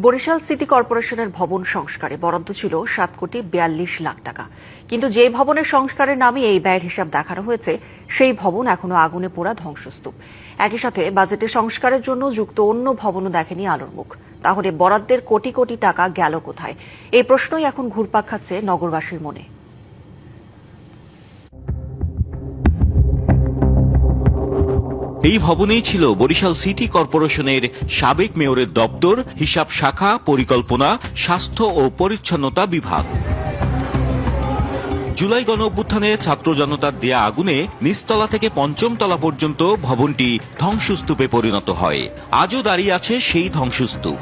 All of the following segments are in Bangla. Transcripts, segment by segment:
বরিশাল সিটি কর্পোরেশনের ভবন সংস্কারে বরাদ্দ ছিল 7,42,00,000 টাকা, কিন্তু যে ভবনের সংস্কারের নামে এই ব্যয়ের হিসাব দেখানো হয়েছে সেই ভবন এখনো আগুনে পোড়া ধ্বংসস্তূপ। একই সাথে বাজেটে সংস্কারের জন্য যুক্ত অন্য ভবনও দেখেনি আলোর মুখ। তাহলে বরাদ্দের কোটি কোটি টাকা গেল কোথায়? এই প্রশ্নই এখন ঘুরপাক খাচ্ছে নগরবাসীর মনে। এই ভবনেই ছিল বরিশাল সিটি কর্পোরেশনের সাবেক মেয়রের দপ্তর, হিসাব শাখা, পরিকল্পনা, স্বাস্থ্য ও পরিচ্ছন্নতা বিভাগ। জুলাই গণঅভ্যুত্থানে ছাত্র জনতার দেয়া আগুনে নিচতলা থেকে পঞ্চম তলা পর্যন্ত ভবনটি ধ্বংসস্তূপে পরিণত হয়। আজও দাঁড়িয়ে আছে সেই ধ্বংসস্তূপ।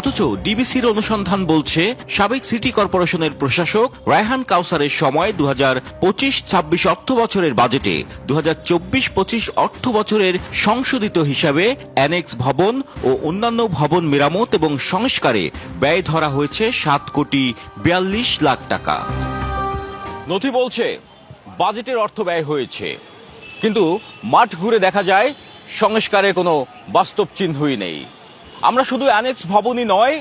অথচ ডিবিসির অনুসন্ধান বলছে, সাবেক সিটি কর্পোরেশনের প্রশাসক রায়হান কাউসারের সময় 2025-26 অর্থ বছরের বাজেটে 2024-25 অর্থ বছরের সংশোধিত হিসাবে অ্যানেক্স ভবন ও অন্যান্য ভবন মেরামত এবং সংস্কারে ব্যয় ধরা হয়েছে 7,42,00,000 টাকা। নথি বলছে বাজেটের অর্থ ব্যয় হয়েছে, কিন্তু মাঠ ঘুরে দেখা যায় সংস্কারের কোনো বাস্তব চিহ্নই নেই। আমরা শুধু অ্যানেক্স ভবনই নয়,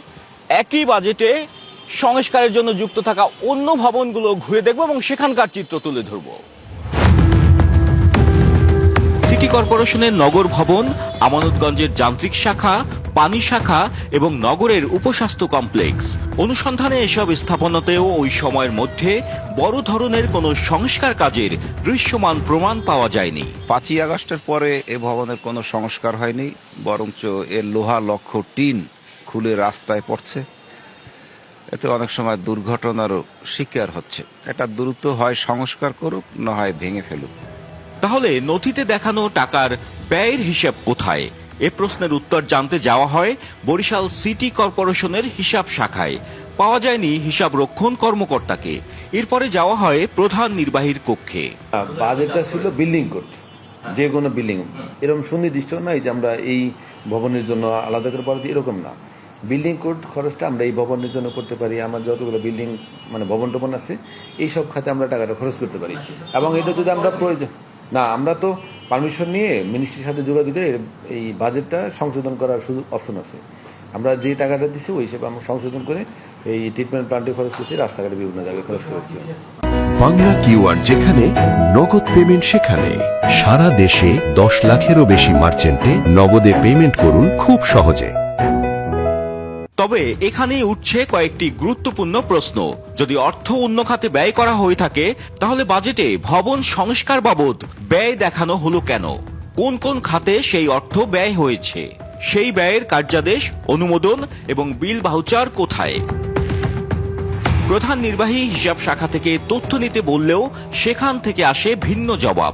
একই বাজেটে সংস্কারের জন্য যুক্ত থাকা অন্য ভবনগুলো ঘুরে দেখব এবং সেখানকার চিত্র তুলে ধরব। সিটি কর্পোরেশনের নগর ভবন, আমানতগঞ্জের যান্ত্রিক শাখা, পানি শাখা এবং নগরের উপস্বাস্থ্য কমপ্লেক্স। অনুসন্ধানে এসব স্থাপনাতেও ওই সময়ের মধ্যে বড় ধরনের কোনো সংস্কার কাজের দৃশ্যমান প্রমাণ পাওয়া যায়নি। 5ই আগস্টের পরে এ ভবনের কোনো সংস্কার হয়নি, বরঞ্চ এর লোহা লক্ষ টিন খুলে রাস্তায় পড়ছে। এতে অনেক সময় দুর্ঘটনারও শিকার হচ্ছে। এটা দ্রুত হয় সংস্কার করুক, না হয় ভেঙে ফেলুক। তাহলে নথিতে দেখানো টাকার ব্যয়ের হিসাব কোথায়? এ প্রশ্নের উত্তর জানতে যাওয়া হয় বরিশাল সিটি কর্পোরেশনের হিসাব শাখায়। পাওয়া যায়নি হিসাব রক্ষণ কর্মকর্তাকে। এরপরে যাওয়া হয় প্রধান নির্বাহীর কক্ষে। বাজেটটা ছিল বিল্ডিং কোড, যে কোনো বিল্ডিং এরকম সুনির্দিষ্ট নাই যে আমরা এই ভবনের জন্য আলাদা করে বরাদ্দ, এরকম না। বিল্ডিং কোড খরচটা আমরা এই ভবনের জন্য করতে পারি। আমার যতগুলো বিল্ডিং ভবন টবন আছে, এই সব খাতে আমরা টাকাটা খরচ করতে পারি। এবং এটা যদি আমরা প্রয়োজন না, আমরা তো পারমিশন নিয়ে মিনিস্ট্রির সাথে যোগাযোগ করে এই বাজেটটা সংশোধন করার সুযোগ অপশন আছে। আমরা যে টাকাটা দিচ্ছি ওই হিসেবে আমরা সংশোধন করে এই ট্রিটমেন্ট প্লান্টে খরচ করছি, রাস্তাঘাটে বিভিন্ন জায়গায় খরচ করেছি। বাংলা কিউআর যেখানে, নগদ পেমেন্ট সেখানে। সারা দেশে 10 লাখেরও বেশি মার্চেন্টে নগদে পেমেন্ট করুন খুব সহজে। তবে এখানেই উঠছে কয়েকটি গুরুত্বপূর্ণ প্রশ্ন। যদি অর্থ অন্য খাতে ব্যয় করা হয়ে থাকে, তাহলে বাজেটে ভবন সংস্কার বাবদ ব্যয় দেখানো হলো কেন? কোন কোন খাতে সেই অর্থ ব্যয় হয়েছে? সেই ব্যয়ের কার্যাদেশ, অনুমোদন এবং বিল ভাউচার কোথায়? প্রধান নির্বাহী হিসাব শাখা থেকে তথ্য নিতে বললেও সেখান থেকে আসে ভিন্ন জবাব।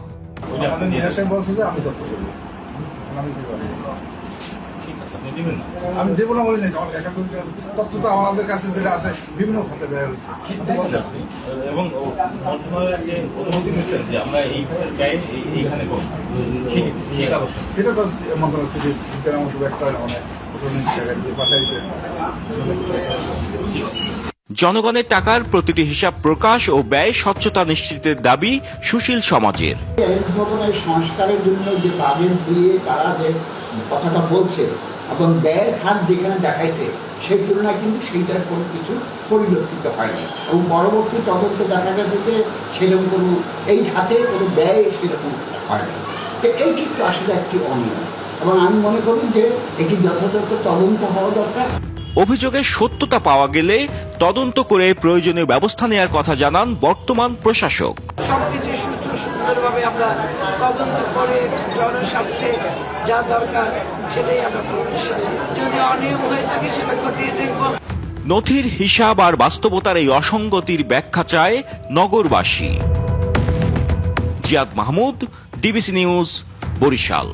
আমি দেবো না বলে নেই, তথ্য তো আমাদের কাছে যেটা আছে বিভিন্ন খাতে ব্যয় হয়েছে এবং অনুমতি নিচ্ছেন যে আমরা এই ব্যয় এইখানে করব, সেটা তো মন্ত্রণালয় থেকে একটা অনেক পাঠাইছে। জনগণের টাকার প্রতিটি হিসাব প্রকাশ ও ব্যয় স্বচ্ছতা নিশ্চিতের দাবি সুশীল সমাজের। ভবনের সংস্কারের জন্য যে বাজেট দিয়ে তারা যে কথাটা বলছে এবং ব্যয়ের খাত যেখানে দেখাইছে সেই তুলনায় কিন্তু সেইটার কোনো কিছু পরিলক্ষিত হয়নি এবং পরবর্তী তদন্তে দেখা গেছে যে সেরকম কোনো এই খাতে কোনো ব্যয় সেরকম হয়নি। তো এই কিন্তু আসলে একটি অনিয়ম এবং আমি মনে করি যে এটি যথাযথ তদন্ত হওয়া দরকার। অভিযোগের সত্যতা পাওয়া গেলে তদন্ত করে প্রয়োজনীয় ব্যবস্থা নেওয়ার কথা জানান বর্তমান প্রশাসক। সবকিছু সুষ্ঠু সুন্দরভাবে আমরা তদন্ত করে জনস্বার্থে যা দরকার সেটাই আমরা করব। যদি অনিয়ম হয়ে থাকে সেটা খতিয়ে দেখব। নথির হিসাব আর বাস্তবতার এই অসঙ্গতির ব্যাখ্যা চায় নগরবাসী। Ziad Mahmud, DBC news, Barishal.